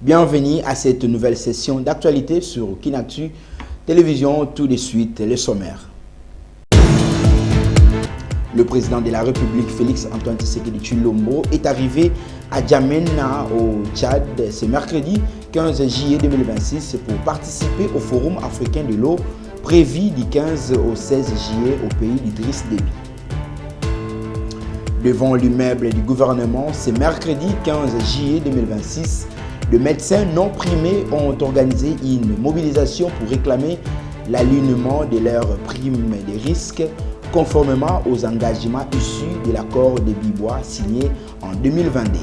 Bienvenue à cette nouvelle session d'actualité sur Kinactu Télévision. Tout de suite, les sommaires. Le président de la République, Félix Antoine Tshisekedi Tshilombo, est arrivé à N'Djamena au Tchad ce mercredi 15 juillet 2026 pour participer au Forum africain de l'eau prévu du 15 au 16 juillet au pays d'Idriss Déby. Devant l'immeuble du gouvernement, ce mercredi 15 juillet 2026, les médecins non primés ont organisé une mobilisation pour réclamer l'alignement de leurs primes de risque conformément aux engagements issus de l'accord de Bibois signé en 2022.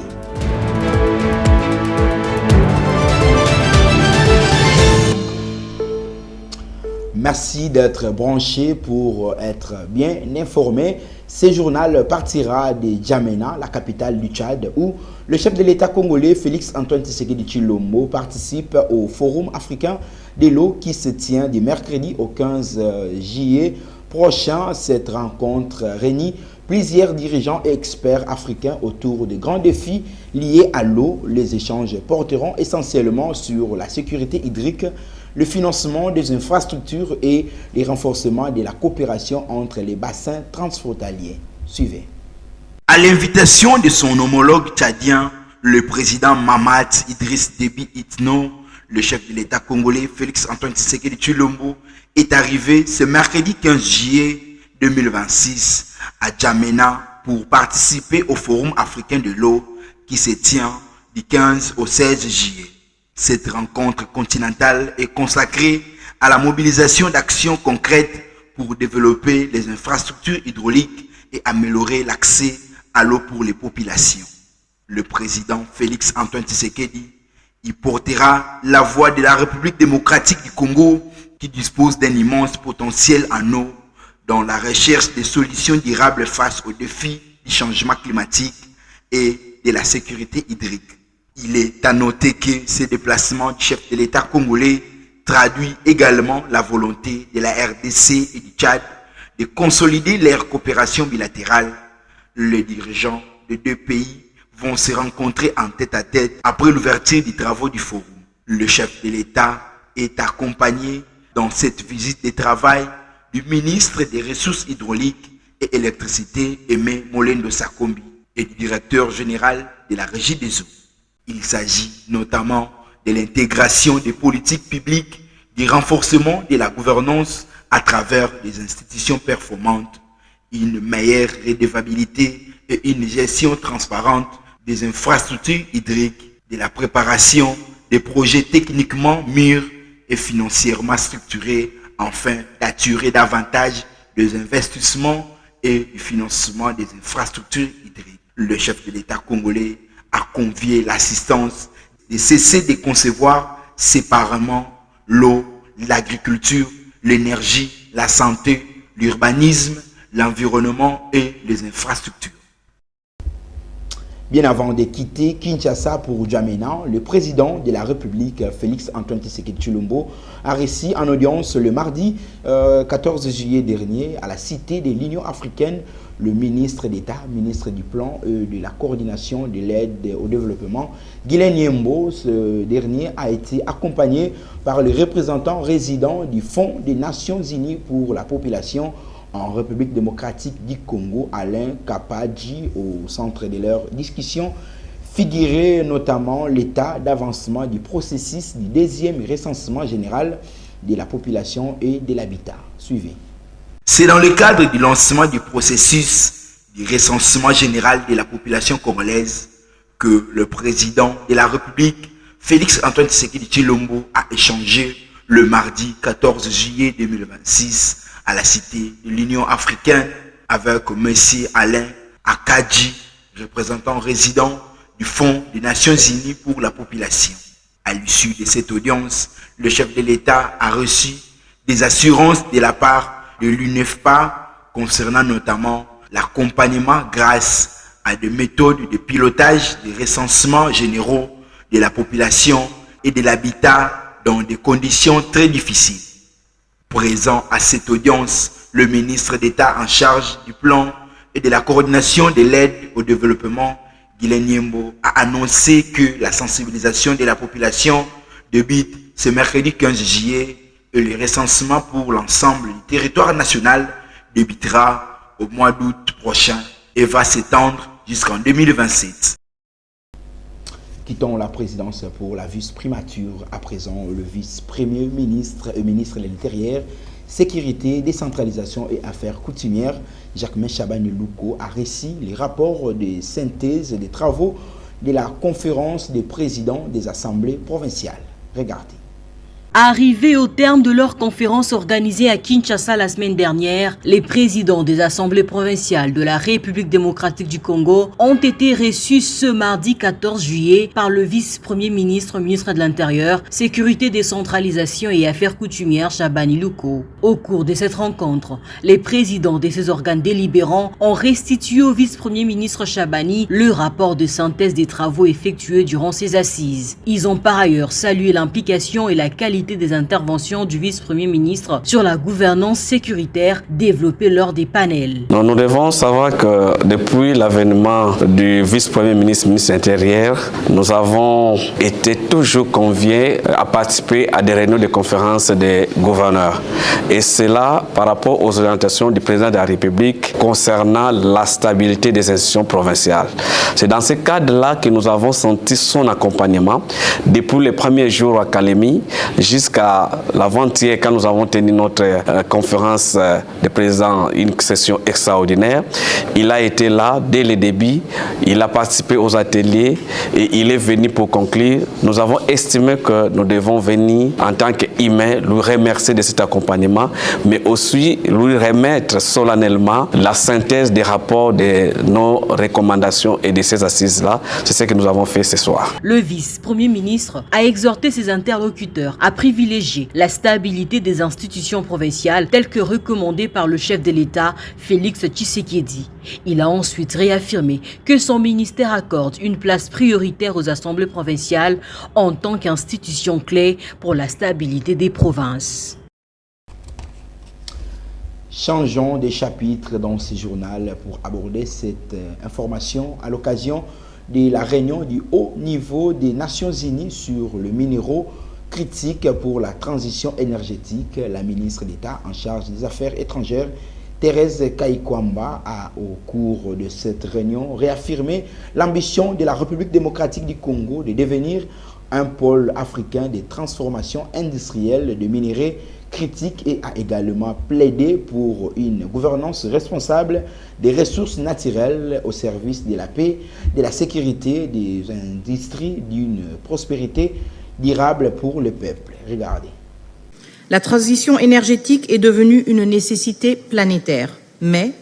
Merci d'être branché pour être bien informé. Ce journal partira de N'Djamena, la capitale du Tchad, où le chef de l'État congolais Félix Antoine Tshisekedi Tshilombo participe au Forum africain de l'eau qui se tient du mercredi au 15 juillet prochain. Cette rencontre réunit plusieurs dirigeants et experts africains autour des grands défis liés à l'eau. Les échanges porteront essentiellement sur la sécurité hydrique, le financement des infrastructures et le renforcement de la coopération entre les bassins transfrontaliers. Suivez. À l'invitation de son homologue tchadien, le président Mahamat Idriss Déby Itno, le chef de l'État congolais Félix Antoine Tshisekedi Tshilombo est arrivé ce mercredi 15 juillet 2026 à N'Djamena pour participer au Forum africain de l'eau qui se tient du 15 au 16 juillet. Cette rencontre continentale est consacrée à la mobilisation d'actions concrètes pour développer les infrastructures hydrauliques et améliorer l'accès à l'eau pour les populations. Le président Félix Antoine Tshisekedi y portera la voix de la République démocratique du Congo qui dispose d'un immense potentiel en eau dans la recherche des solutions durables face aux défis du changement climatique et de la sécurité hydrique. Il est à noter que ce déplacement du chef de l'État congolais traduit également la volonté de la RDC et du Tchad de consolider leur coopération bilatérale. Les dirigeants des deux pays vont se rencontrer en tête-à-tête après l'ouverture des travaux du forum. Le chef de l'État est accompagné dans cette visite de travail du ministre des Ressources hydrauliques et électricité Aimé Molendo Sakombi et du directeur général de la Régie des eaux. Il s'agit notamment de l'intégration des politiques publiques, du renforcement de la gouvernance à travers des institutions performantes, une meilleure redevabilité et une gestion transparente des infrastructures hydriques, de la préparation des projets techniquement mûrs et financièrement structurés, afin d'attirer davantage des investissements et du financement des infrastructures hydriques. Le chef de l'État congolais a convié l'assistance de cesser de concevoir séparément l'eau, l'agriculture, l'énergie, la santé, l'urbanisme, l'environnement et les infrastructures. Bien avant de quitter Kinshasa pour N'Djamena, le président de la République, Félix Antoine Tshisekedi Tshilombo, a reçu en audience le mardi 14 juillet dernier à la Cité de l'Union africaine le ministre d'État, ministre du Plan et de la coordination de l'aide au développement, Guilain Yembo. Ce dernier a été accompagné par le représentant résident du Fonds des Nations Unies pour la population en République démocratique du Congo, Alain Kapadji. Au centre de leur discussion figurait notamment l'état d'avancement du processus du deuxième recensement général de la population et de l'habitat. Suivez. C'est dans le cadre du lancement du processus du recensement général de la population congolaise que le président de la République, Félix Antoine Tshisekedi Tshilombo, a échangé le mardi 14 juillet 2026 à la Cité de l'Union africaine avec M. Alain Akadji, représentant résident du Fonds des Nations Unies pour la population. À l'issue de cette audience, le chef de l'État a reçu des assurances de la part de l'UNEFPA concernant notamment l'accompagnement grâce à des méthodes de pilotage des recensements généraux de la population et de l'habitat dans des conditions très difficiles. Présent à cette audience, le ministre d'État en charge du plan et de la coordination de l'aide au développement, Guilain Nyembo a annoncé que la sensibilisation de la population débute ce mercredi 15 juillet et le recensement pour l'ensemble du territoire national débutera au mois d'août prochain et va s'étendre jusqu'en 2027. Quittons la présidence pour la vice-primature. À présent, le vice-premier ministre et ministre de l'Intérieur, Sécurité, Décentralisation et Affaires coutumières, Jacquemain Chabani Louko, a reçu les rapports de synthèse des travaux de la conférence des présidents des assemblées provinciales. Regardez. Arrivés au terme de leur conférence organisée à Kinshasa la semaine dernière, les présidents des assemblées provinciales de la République démocratique du Congo ont été reçus ce mardi 14 juillet par le vice-premier ministre, ministre de l'Intérieur, Sécurité, Décentralisation et Affaires coutumières Chabani Louko. Au cours de cette rencontre, les présidents de ces organes délibérants ont restitué au vice-premier ministre Chabani le rapport de synthèse des travaux effectués durant ces assises. Ils ont par ailleurs salué l'implication et la qualité des interventions du vice-premier ministre sur la gouvernance sécuritaire développée lors des panels. Nous devons savoir que depuis l'avènement du vice-premier ministre, ministre intérieur, nous avons été toujours conviés à participer à des réunions de conférences des gouverneurs. Et cela par rapport aux orientations du président de la République concernant la stabilité des institutions provinciales. C'est dans ce cadre-là que nous avons senti son accompagnement depuis les premiers jours à Kalemi jusqu'à l'avant-hier, quand nous avons tenu notre conférence de présidents, une session extraordinaire. Il a été là dès le début, il a participé aux ateliers et il est venu pour conclure. Nous avons estimé que nous devons venir en tant qu'humains lui remercier de cet accompagnement, mais aussi lui remettre solennellement la synthèse des rapports de nos recommandations et de ces assises-là. C'est ce que nous avons fait ce soir. Le vice-premier ministre a exhorté ses interlocuteurs à privilégier la stabilité des institutions provinciales telles que recommandées par le chef de l'État, Félix Tshisekedi. Il a ensuite réaffirmé que son ministère accorde une place prioritaire aux assemblées provinciales en tant qu'institution clé pour la stabilité des provinces. Changeons de chapitre dans ce journal pour aborder cette information à l'occasion de la réunion du haut niveau des Nations Unies sur le minéraux critique pour la transition énergétique. La ministre d'État en charge des Affaires étrangères, Thérèse Kaikwamba, a au cours de cette réunion réaffirmé l'ambition de la République démocratique du Congo de devenir un pôle africain de transformation industrielle de minéraux critiques et a également plaidé pour une gouvernance responsable des ressources naturelles au service de la paix, de la sécurité, des industries, d'une prospérité durable pour le peuple. Regardez. La transition énergétique est devenue une nécessité planétaire, mais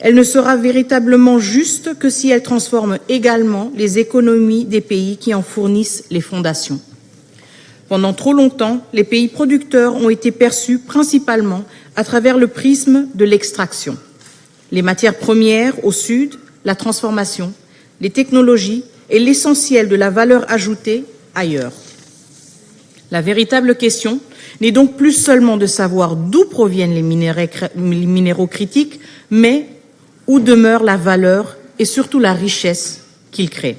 elle ne sera véritablement juste que si elle transforme également les économies des pays qui en fournissent les fondations. Pendant trop longtemps, les pays producteurs ont été perçus principalement à travers le prisme de l'extraction. Les matières premières au sud, la transformation, les technologies et l'essentiel de la valeur ajoutée ailleurs. La véritable question n'est donc plus seulement de savoir d'où proviennent les minéraux critiques, mais où demeure la valeur et surtout la richesse qu'ils créent.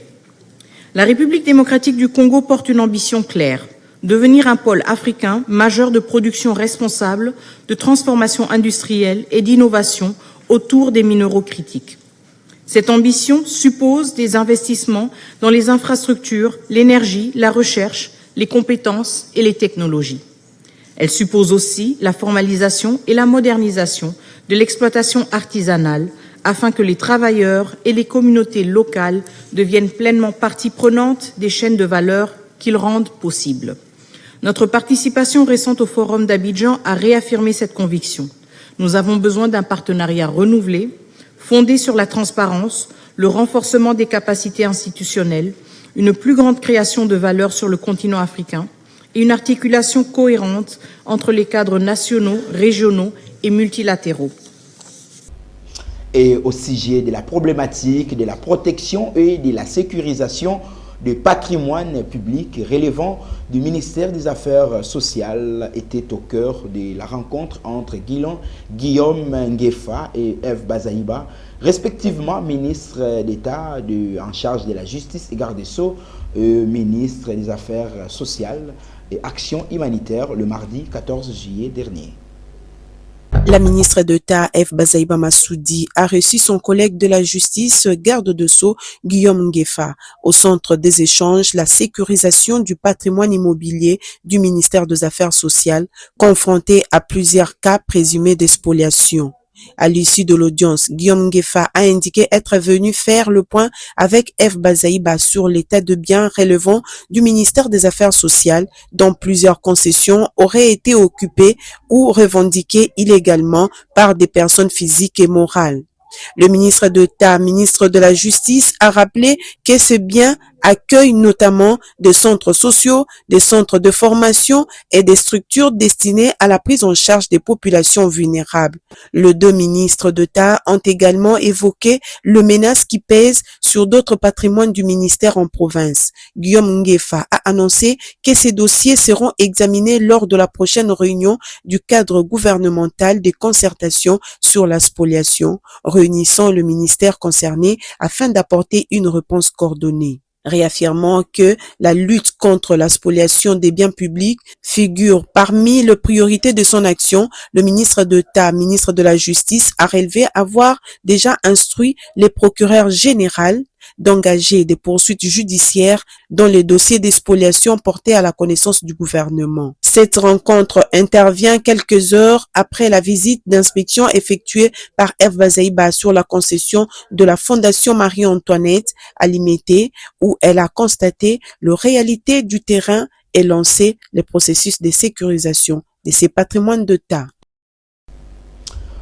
La République démocratique du Congo porte une ambition claire: devenir un pôle africain majeur de production responsable, de transformation industrielle et d'innovation autour des minéraux critiques. Cette ambition suppose des investissements dans les infrastructures, l'énergie, la recherche, les compétences et les technologies. Elle suppose aussi la formalisation et la modernisation de l'exploitation artisanale afin que les travailleurs et les communautés locales deviennent pleinement partie prenante des chaînes de valeur qu'ils rendent possibles. Notre participation récente au Forum d'Abidjan a réaffirmé cette conviction. Nous avons besoin d'un partenariat renouvelé, fondé sur la transparence, le renforcement des capacités institutionnelles, une plus grande création de valeur sur le continent africain et une articulation cohérente entre les cadres nationaux, régionaux et multilatéraux. Et au sujet de la problématique de la protection et de la sécurisation de patrimoine public relevant du ministère des Affaires sociales était au cœur de la rencontre entre Guillaume Ngefa et Eve Bazaïba, respectivement ministre d'État en charge de la justice et garde des Sceaux, ministre des Affaires sociales et Action humanitaire le mardi 14 juillet dernier. La ministre d'État Eve Bazaïba Massoudi a reçu son collègue de la justice, garde de Sceaux, Guillaume Ngefa, au centre des échanges, la sécurisation du patrimoine immobilier du ministère des Affaires sociales, confronté à plusieurs cas présumés d'expoliation. À l'issue de l'audience, Guillaume Ngefa a indiqué être venu faire le point avec Eve Bazaïba sur l'état de biens relevant du ministère des Affaires sociales, dont plusieurs concessions auraient été occupées ou revendiquées illégalement par des personnes physiques et morales. Le ministre d'État, ministre de la Justice, a rappelé que ces biens accueillent notamment des centres sociaux, des centres de formation et des structures destinées à la prise en charge des populations vulnérables. Les deux ministres d'État ont également évoqué le menace qui pèse sur d'autres patrimoines du ministère en province. Guillaume Ngefa a annoncé que ces dossiers seront examinés lors de la prochaine réunion du cadre gouvernemental des concertations sur la spoliation, réunissant le ministère concerné afin d'apporter une réponse coordonnée. Réaffirmant que la lutte contre la spoliation des biens publics figure parmi les priorités de son action, le ministre d'État, ministre de la Justice, a relevé avoir déjà instruit les procureurs généraux d'engager des poursuites judiciaires dans les dossiers d'expoliation portés à la connaissance du gouvernement. Cette rencontre intervient quelques heures après la visite d'inspection effectuée par Eve Bazaïba sur la concession de la Fondation Marie-Antoinette à Limité, où elle a constaté la réalité du terrain et lancé le processus de sécurisation de ces patrimoines d'État.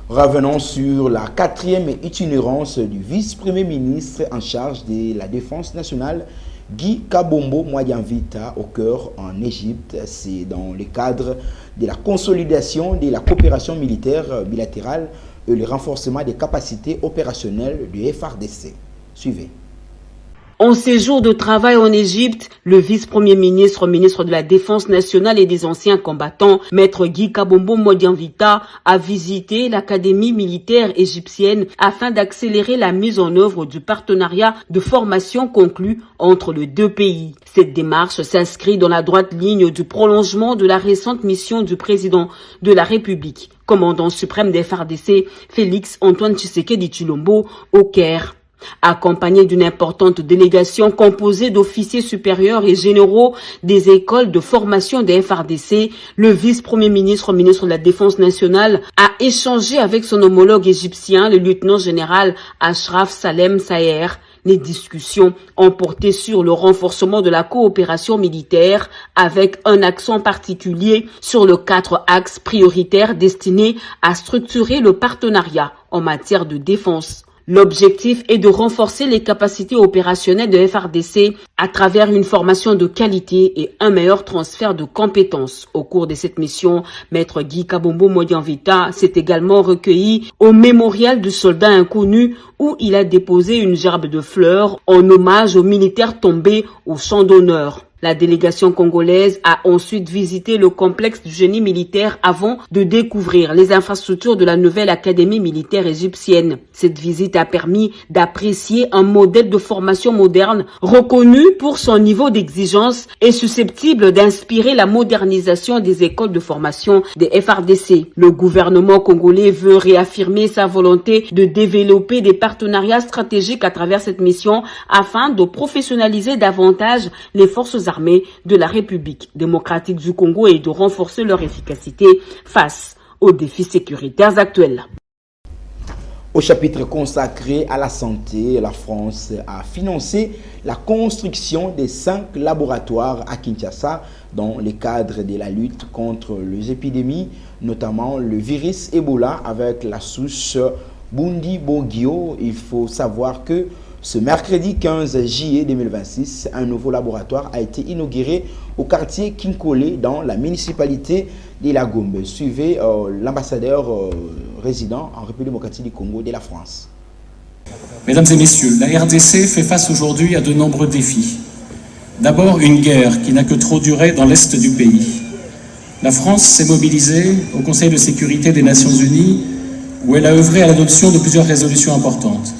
Revenons sur la 4e itinérance du vice-premier ministre en charge de la Défense nationale, Guy Kabombo Mwadianvita, au cœur en Égypte. C'est dans le cadre de la consolidation de la coopération militaire bilatérale et le renforcement des capacités opérationnelles du FARDC. Suivez. En séjour de travail en Égypte, le vice-premier ministre, ministre de la Défense nationale et des anciens combattants, maître Guy Kabombo Mwadianvita, a visité l'académie militaire égyptienne afin d'accélérer la mise en œuvre du partenariat de formation conclu entre les deux pays. Cette démarche s'inscrit dans la droite ligne du prolongement de la récente mission du président de la République, commandant suprême des FARDC, Félix Antoine Tshisekedi Tshilombo, au Caire. Accompagné d'une importante délégation composée d'officiers supérieurs et généraux des écoles de formation des FARDC, le vice-premier ministre, ministre de la Défense nationale, a échangé avec son homologue égyptien, le lieutenant-général Ashraf Salem Saher. Les discussions ont porté sur le renforcement de la coopération militaire avec un accent particulier sur les 4 axes prioritaires destinés à structurer le partenariat en matière de défense. L'objectif est de renforcer les capacités opérationnelles de FARDC à travers une formation de qualité et un meilleur transfert de compétences. Au cours de cette mission, maître Guy Kabombo Mwadianvita s'est également recueilli au mémorial du soldat inconnu où il a déposé une gerbe de fleurs en hommage aux militaires tombés au champ d'honneur. La délégation congolaise a ensuite visité le complexe du génie militaire avant de découvrir les infrastructures de la nouvelle académie militaire égyptienne. Cette visite a permis d'apprécier un modèle de formation moderne reconnu pour son niveau d'exigence et susceptible d'inspirer la modernisation des écoles de formation des FARDC. Le gouvernement congolais veut réaffirmer sa volonté de développer des partenariats stratégiques à travers cette mission afin de professionnaliser davantage les forces armées de la République démocratique du Congo et de renforcer leur efficacité face aux défis sécuritaires actuels. Au chapitre consacré à la santé, la France a financé la construction de 5 laboratoires à Kinshasa dans le cadre de la lutte contre les épidémies, notamment le virus Ebola avec la souche Bundibugyo. Il faut savoir que ce mercredi 15 juillet 2026, un nouveau laboratoire a été inauguré au quartier Kinkole dans la municipalité de la Gombe. Suivez l'ambassadeur résident en République démocratique du Congo de la France. Mesdames et messieurs, la RDC fait face aujourd'hui à de nombreux défis. D'abord, une guerre qui n'a que trop duré dans l'est du pays. La France s'est mobilisée au Conseil de sécurité des Nations Unies, où elle a œuvré à l'adoption de plusieurs résolutions importantes.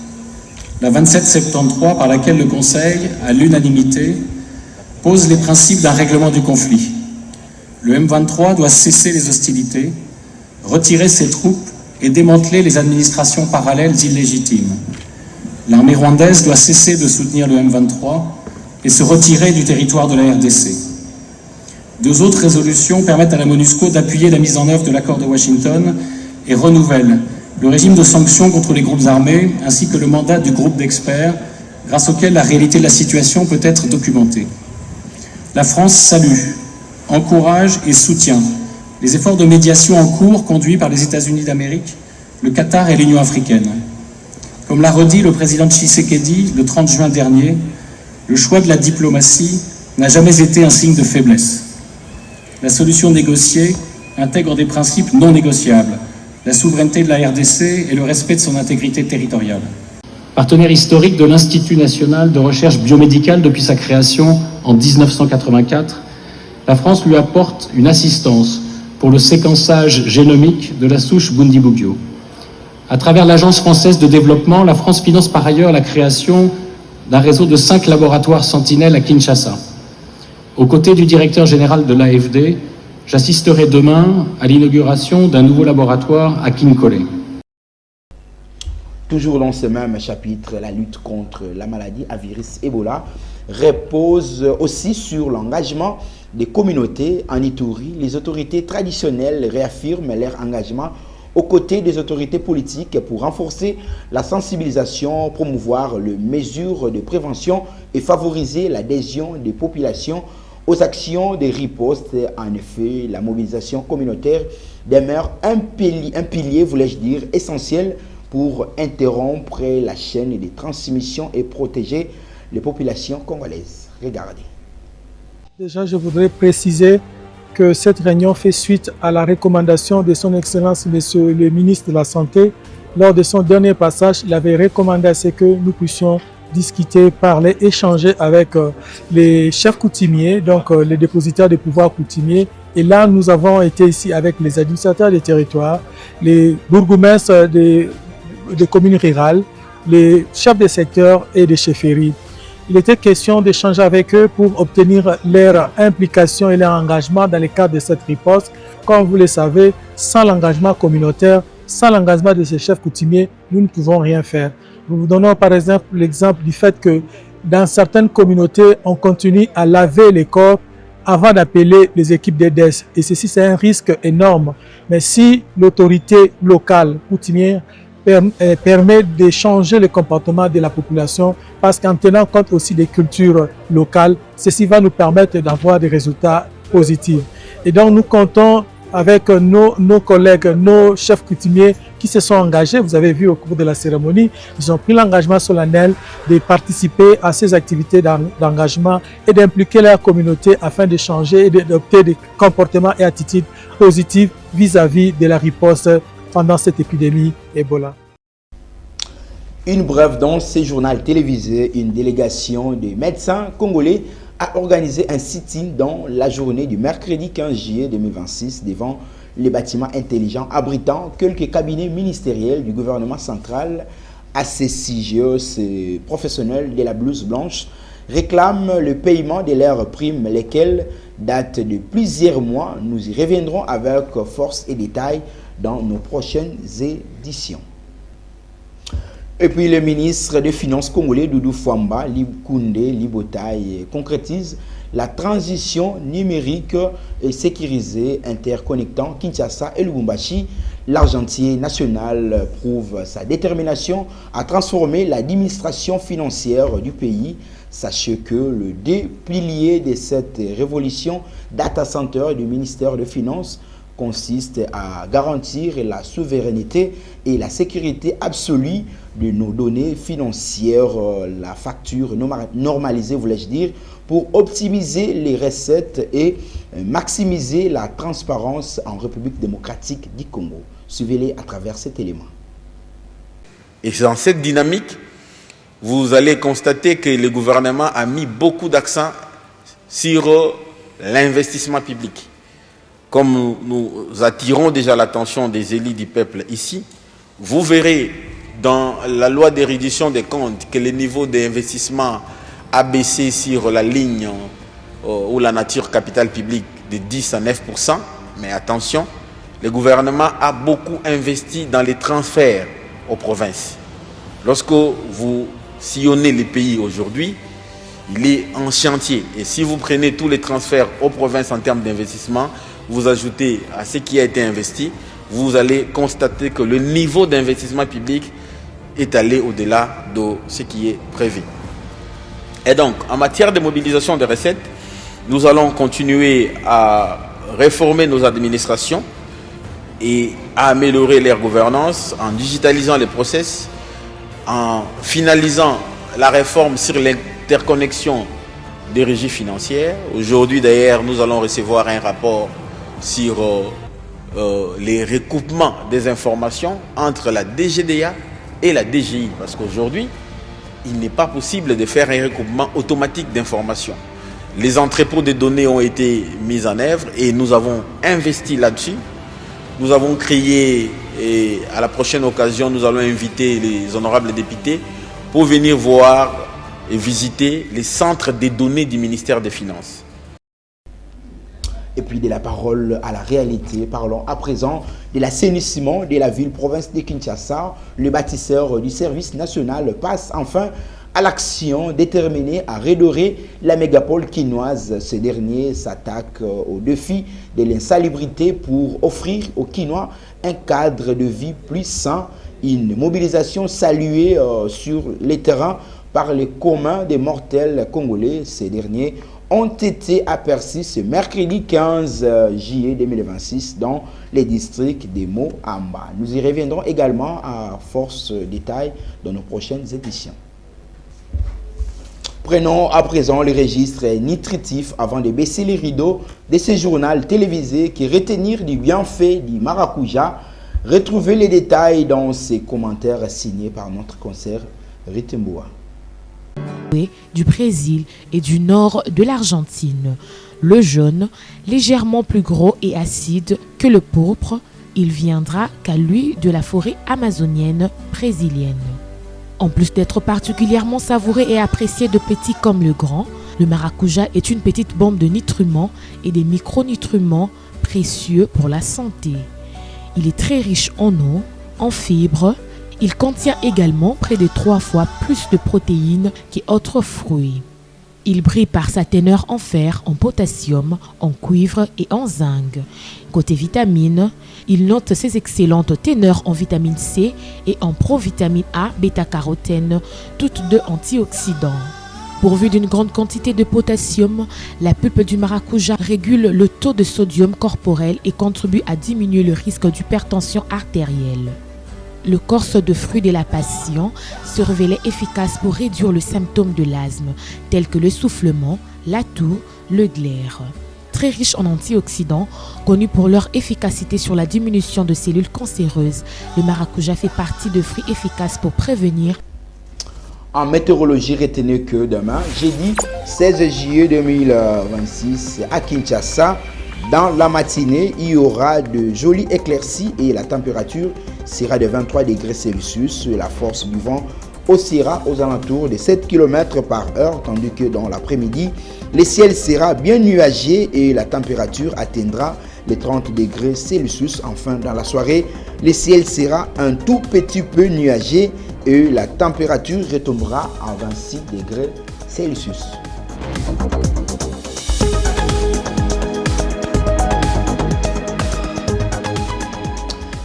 La 2773, par laquelle le Conseil, à l'unanimité, pose les principes d'un règlement du conflit. Le M23 doit cesser les hostilités, retirer ses troupes et démanteler les administrations parallèles illégitimes. L'armée rwandaise doit cesser de soutenir le M23 et se retirer du territoire de la RDC. Deux autres résolutions permettent à la MONUSCO d'appuyer la mise en œuvre de l'accord de Washington et renouvellent le régime de sanctions contre les groupes armés ainsi que le mandat du groupe d'experts grâce auquel la réalité de la situation peut être documentée. La France salue, encourage et soutient les efforts de médiation en cours conduits par les États-Unis d'Amérique, le Qatar et l'Union africaine. Comme l'a redit le président Tshisekedi le 30 juin dernier, le choix de la diplomatie n'a jamais été un signe de faiblesse. La solution négociée intègre des principes non négociables, la souveraineté de la RDC et le respect de son intégrité territoriale. Partenaire historique de l'Institut national de recherche biomédicale depuis sa création en 1984, la France lui apporte une assistance pour le séquençage génomique de la souche Bundibugyo. À travers l'Agence française de développement, la France finance par ailleurs la création d'un réseau de 5 laboratoires sentinelles à Kinshasa. Aux côtés du directeur général de l'AFD, j'assisterai demain à l'inauguration d'un nouveau laboratoire à Kinkole. Toujours dans ce même chapitre, la lutte contre la maladie à virus Ebola repose aussi sur l'engagement des communautés. En Ituri, les autorités traditionnelles réaffirment leur engagement aux côtés des autorités politiques pour renforcer la sensibilisation, promouvoir les mesures de prévention et favoriser l'adhésion des populations aux actions de riposte. En effet, la mobilisation communautaire demeure un pilier, voulais-je dire, essentiel pour interrompre la chaîne de transmission et protéger les populations congolaises. Regardez. Déjà, je voudrais préciser que cette réunion fait suite à la recommandation de son Excellence, Monsieur le ministre de la Santé. Lors de son dernier passage, il avait recommandé à ce que nous puissions discuter, parler, échanger avec les chefs coutumiers, donc les dépositaires des pouvoirs coutumiers. Et là, nous avons été ici avec les administrateurs des territoires, les bourgmestres des communes rurales, les chefs de secteur et des chefferies. Il était question d'échanger avec eux pour obtenir leur implication et leur engagement dans le cadre de cette riposte. Comme vous le savez, sans l'engagement communautaire, sans l'engagement de ces chefs coutumiers, nous ne pouvons rien faire. Nous vous donnons par exemple l'exemple du fait que dans certaines communautés, on continue à laver les corps avant d'appeler les équipes d'AIDES. Et ceci, c'est un risque énorme. Mais si l'autorité locale coutumière permet de changer le comportement de la population, parce qu'en tenant compte aussi des cultures locales, ceci va nous permettre d'avoir des résultats positifs. Et donc nous comptons avec nos collègues, nos chefs coutumiers qui se sont engagés. Vous avez vu au cours de la cérémonie, ils ont pris l'engagement solennel de participer à ces activités d'engagement et d'impliquer leur communauté afin de changer et d'adopter des comportements et attitudes positifs vis-à-vis de la riposte pendant cette épidémie Ebola. Une brève dans ce journal télévisé, une délégation de médecins congolais a organisé un sit-in dans la journée du mercredi 15 juillet 2026 devant les bâtiments intelligents abritant quelques cabinets ministériels du gouvernement central. ACCGE, ces professionnels de la blouse blanche, réclament le paiement de leurs primes, lesquelles datent de plusieurs mois. Nous y reviendrons avec force et détails dans nos prochaines éditions. Et puis le ministre des Finances congolais Doudou Fwamba Koundé Libotaï concrétise la transition numérique et sécurisée interconnectant Kinshasa et Lubumbashi. L'argentier national prouve sa détermination à transformer l'administration financière du pays. Sachez que le deux piliers de cette révolution data center du ministère des Finances consiste à garantir la souveraineté et la sécurité absolue de nos données financières, la facture normalisée, voulais-je dire, pour optimiser les recettes et maximiser la transparence en République démocratique du Congo. Suivez-les à travers cet élément. Et dans cette dynamique, vous allez constater que le gouvernement a mis beaucoup d'accent sur l'investissement public. Comme nous attirons déjà l'attention des élus du peuple ici, vous verrez dans la loi de réduction des comptes que le niveau d'investissement a baissé sur la ligne ou la nature capitale publique de 10 à 9%. Mais attention, le gouvernement a beaucoup investi dans les transferts aux provinces. Lorsque vous sillonnez les pays aujourd'hui, il est en chantier. Et si vous prenez tous les transferts aux provinces en termes d'investissement, vous ajoutez à ce qui a été investi, vous allez constater que le niveau d'investissement public est allé au-delà de ce qui est prévu. Et donc, en matière de mobilisation des recettes, nous allons continuer à réformer nos administrations et à améliorer leur gouvernance en digitalisant les process, en finalisant la réforme sur l'interconnexion des régies financières. Aujourd'hui, d'ailleurs, nous allons recevoir un rapport sur les recoupements des informations entre la DGDA et la DGI. Parce qu'aujourd'hui, il n'est pas possible de faire un recoupement automatique d'informations. Les entrepôts de données ont été mis en œuvre et nous avons investi là-dessus. Nous avons créé, et à la prochaine occasion, nous allons inviter les honorables députés pour venir voir et visiter les centres des données du ministère des Finances. Et puis de la parole à la réalité, parlons à présent de l'assainissement de la ville-province de Kinshasa. Le bâtisseur du service national passe enfin à l'action déterminée à redorer la mégapole quinoise. Ce dernier s'attaque au défi de l'insalubrité pour offrir aux Quinois un cadre de vie plus sain. Une mobilisation saluée sur les terrains par les communs des mortels congolais. Ces derniers ont été aperçus ce mercredi 15 juillet 2026 dans les districts de Moamba. Nous y reviendrons également à force détail dans nos prochaines éditions. Prenons à présent les registres nutritifs avant de baisser les rideaux de ce journal télévisé qui retenir du bienfait du maracuja. Retrouvez les détails dans ces commentaires signés par notre concert Ritemboa. Du Brésil et du nord de l'Argentine. Le jaune, légèrement plus gros et acide que le pourpre, il viendra qu'à lui de la forêt amazonienne brésilienne. En plus d'être particulièrement savouré et apprécié de petits comme le grand, le maracuja est une petite bombe de nutriments et des micronutriments précieux pour la santé. Il est très riche en eau, en fibres. Il contient également près de 3 fois plus de protéines qu'autres fruits. Il brille par sa teneur en fer, en potassium, en cuivre et en zinc. Côté vitamines, il note ses excellentes teneurs en vitamine C et en provitamine A, bêta-carotène, toutes deux antioxydants. Pourvu d'une grande quantité de potassium, la pulpe du maracuja régule le taux de sodium corporel et contribue à diminuer le risque d'hypertension artérielle. Le corse de fruit de la passion se révélait efficace pour réduire le symptôme de l'asthme, tels que le soufflement, la toux, le glaire. Très riche en antioxydants, connus pour leur efficacité sur la diminution de cellules cancéreuses, le maracuja fait partie de fruits efficaces pour prévenir. En météorologie, retenez que demain, jeudi 16 juillet 2026, à Kinshasa, dans la matinée, il y aura de jolies éclaircies et la température sera de 23 degrés Celsius. La force du vent oscillera aux alentours de 7 km par heure, tandis que dans l'après-midi, le ciel sera bien nuagé et la température atteindra les 30 degrés Celsius. Enfin, dans la soirée, le ciel sera un tout petit peu nuagé et la température retombera à 26 degrés Celsius.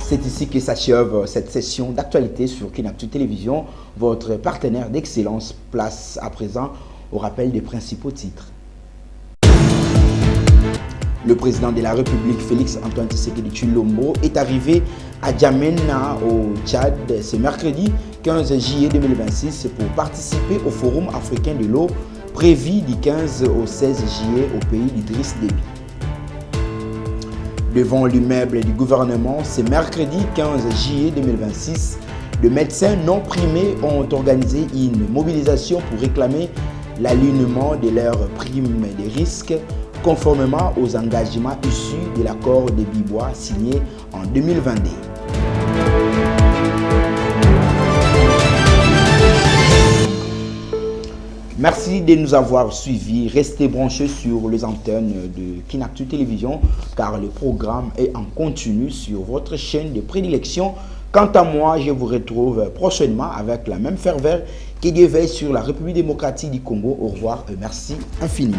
C'est ici que s'achève cette session d'actualité sur Kinactu Télévision. Votre partenaire d'excellence. Place à présent au rappel des principaux titres. Le président de la République, Félix Antoine Tshisekedi Tshilombo, est arrivé à Djamena au Tchad ce mercredi 15 juillet 2026 pour participer au Forum africain de l'eau prévu du 15 au 16 juillet au pays d'Idriss Déby. Devant l'immeuble du gouvernement, ce mercredi 15 juillet 2026, les médecins non primés ont organisé une mobilisation pour réclamer l'alignement de leurs primes des risques conformément aux engagements issus de l'accord de Bibois signé en 2022. Merci de nous avoir suivis. Restez branchés sur les antennes de Kinactu Télévision car le programme est en continu sur votre chaîne de prédilection. Quant à moi, je vous retrouve prochainement avec la même ferveur que Dieu veille sur la République démocratique du Congo. Au revoir et merci infiniment.